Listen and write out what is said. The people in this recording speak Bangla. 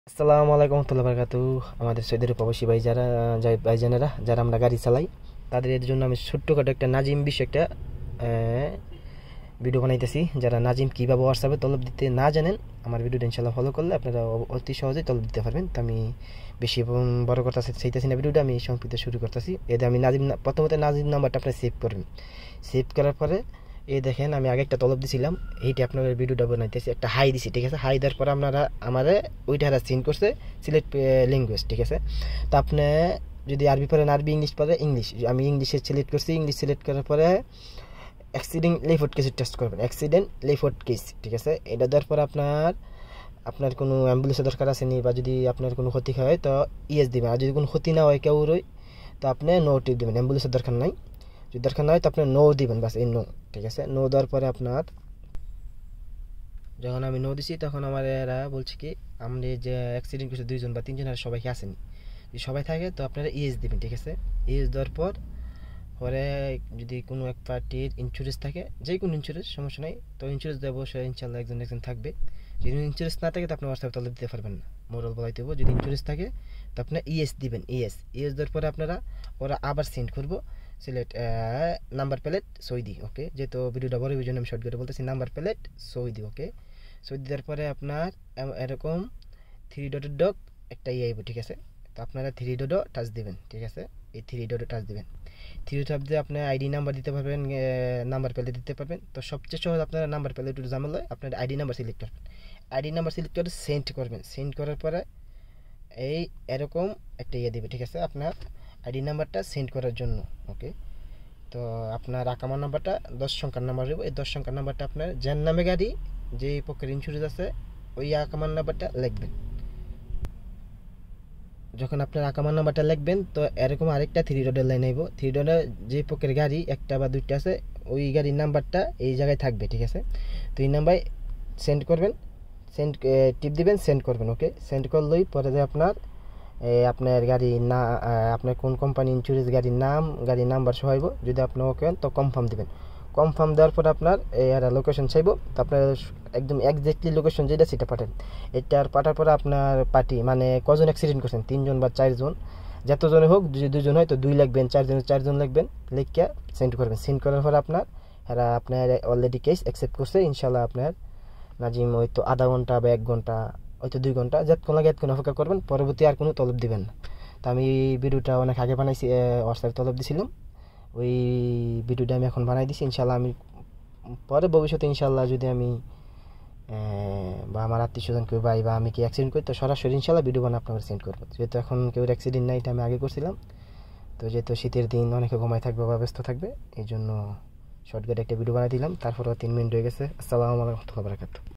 আসসালামু আলাইকুম রহমতুল্লাহ বারাকাতু। আমাদের সৌদির প্রবাসী ভাইজানেরা যারা আমরা গাড়ি চালাই তাদের জন্য আমি ছোট্টখাটো একটা নাজিম বিষয় একটা ভিডিও বানাইতেছি। যারা নাজিম কীভাবে হোয়াটসঅ্যাপে তলব দিতে না জানেন, আমার ভিডিওটা ইনশাল্লাহ ফলো করলে আপনারা অতি সহজেই তলব দিতে পারবেন। তো আমি বেশি বড় কথা চাইতেছি না, ভিডিওটা আমি সংক্ষিপ্ত শুরু করতেছি। এতে আমি প্রথমত নাজিম নাম্বারটা আপনার সেভ করবেন। সেভ করার পরে দেখেন আমি আগে একটা তলব দিছিলাম, এইটা আপনার ভিডিওটা বানাইতেছি, একটা হাই দিছি, ঠিক আছে। হাই দেওয়ার পরে আপনারা আমারে ওইটা সিন করছে সিলেক্ট ল্যাঙ্গুয়েজ, ঠিক আছে। তো আপনি যদি আরবি পড়েন আরবি, ইংলিশ পড়ে ইংলিশ। আমি ইংলিশে সিলেক্ট করছি, ইংলিশ সিলেক্ট করার পরে অ্যাক্সিডেন্ট লেফট কেসে টেস্ট করবেন, অ্যাক্সিডেন্ট লেফট কেস, ঠিক আছে। এটা দেওয়ার পর আপনার কোনো অ্যাম্বুলেন্সের দরকার আছে নি, বা যদি আপনার কোনো ক্ষতি হয় তো ইয়েস দিবেন। আর যদি কোনো ক্ষতি না হয় কেউরই তো আপনি নো টিপ দেবেন, অ্যাম্বুলেন্সের দরকার নাই। যদি দরকার না হয় তো আপনি নো দিবেন, বাস এই নো, ঠিক আছে। নো দেওয়ার পরে আপনার যখন আমি নো দিছি তখন আমার এরা বলছে কি আপনি যে অ্যাক্সিডেন্ট করছে দুইজন বা তিনজন, আর সবাইকে আসেনি। যদি সবাই থাকে তো আপনারা ইয়েস দিবেন, ঠিক আছে। ইয়েস দেওয়ার পর পরে যদি কোনো এক পার্টির ইন্স্যুরেন্স থাকে, যে কোনো ইন্স্যুরেন্স সমস্যা নেই, তো ইন্স্যুরেন্স দেবো সে ইনশাল্লাহ একজন একজন থাকবে। যদি ইন্স্যুরেন্স না থাকে তো আপনি হোয়াটসঅ্যাপ তলে দিতে পারবেন না, মোরাল বলাইতে হবো। যদি ইন্স্যুরেন্স থাকে তো আপনার ইএস দিবেন, ইএস দেওয়ার পরে আপনারা ওরা আবার সেন্ড করবো সিলেক্ট নাম্বার প্লেট সৌদি, ওকে। যেহেতু ভিডিওটা বড় ওই জন্য আমি শর্ট করে বলতেছি, নাম্বার প্লেট সৌদি, ওকে। সৌদি দেওয়ার পরে আপনার এরকম থ্রি ডটের ডক একটা আইব, ঠিক আছে। তো আপনারা থ্রি ডটও টাচ দিবেন, ঠিক আছে। এই থ্রি ডটও টাচ দিবেন। থ্রি ডট দিয়ে আপনার আইডি নাম্বার দিতে পারবেন, নাম্বার প্লেট দিতে পারবেন। তো সবচেয়ে সহজ আপনারা নাম্বার প্লেট একটু ঝামেলা হয়, আপনার আইডি নাম্বার সিলেক্ট করবেন। আইডি নাম্বার সিলেক্ট করে সেন্ড করবেন। সেন্ড করার পরে এই এরকম একটা দিবে, ঠিক আছে, আপনার আইডি নাম্বারটা সেন্ড করার জন্য, ওকে। তো আপনার আকামার নাম্বারটা 10 সংখ্যার নাম্বার দেবো। এই 10 সংখ্যার নাম্বারটা আপনার যার নামে গাড়ি, যে পক্ষের ইন্স্যুরেন্স আছে, ওই আকামার নাম্বারটা লিখবেন। যখন আপনার আকামার নাম্বারটা লিখবেন তো এরকম আরেকটা থ্রি ডটের লাইন আইব। থ্রি ডটের যে পক্ষের গাড়ি একটা বা দুইটা আছে, ওই গাড়ির নাম্বারটা এই জায়গায় থাকবে, ঠিক আছে। তো এই নাম্বারে সেন্ড করবেন, সেন্ড টিপ দিবেন, সেন্ড করবেন, ওকে। সেন্ড করলেই পরে যে আপনার গাড়ি না, আপনার কোন কোম্পানি ইন্স্যুরেন্স, গাড়ির নাম, গাড়ির নাম্বার সহ হইব। যদি আপনি ওকে তো কনফার্ম দিবেন। কনফার্ম দেওয়ার পর আপনার এরা লোকেশন চাইব, তো আপনার একদম একজ্যাক্টলি লোকেশন যেটা সেটা পাঠান। এটার পাঠার পরে আপনার পার্টি মানে কজন অ্যাক্সিডেন্ট করছেন, 3জন বা 4জন, যতজনে হোক, যদি 2জন হয় তো 2 লিখবেন, 4জন লিখবেন, লিখিয়া সেন্ড করবেন। সেন্ড করার পর আপনার অলরেডি কেস অ্যাকসেপ্ট করছে। ইনশাল্লাহ আপনার নাজিম হয়তো আধা ঘন্টা বা 1 ঘন্টা, হয়তো 2 ঘন্টা, যতক্ষণ লাগে এতক্ষণ অপেক্ষা করবেন। পরবর্তী আর কোনো তলব দিবেন না। তো আমি ভিডিওটা অনেক আগে বানাইছি, হোয়াটসঅ্যাপে তলব দিছিলাম, ওই ভিডিওটা আমি এখন বানাই দিছি। ইনশাল্লাহ আমি পরে ভবিষ্যতে ইনশাল্লাহ যদি আমি বা আমার আত্মীয় স্বজন কেউ ভাই বা আমি কি অ্যাক্সিডেন্ট করি তো সরাসরি ইনশাল্লাহ ভিডিও বানিয়ে আপনাকে সেন্ড করবো। যেহেতু এখন কেউ অ্যাক্সিডেন্ট নাই, এটা আমি আগে করছিলাম। তো যেহেতু শীতের দিন অনেকে ঘুমায় থাকবে বা ব্যস্ত থাকবে, এই জন্য শর্টকাটে একটা ভিডিও বানিয়ে দিলাম। তারপরে 3 মিনিট হয়ে গেছে। আসসালামু আলাইকুম রহমতুল্লাহ বারাকাতুহু।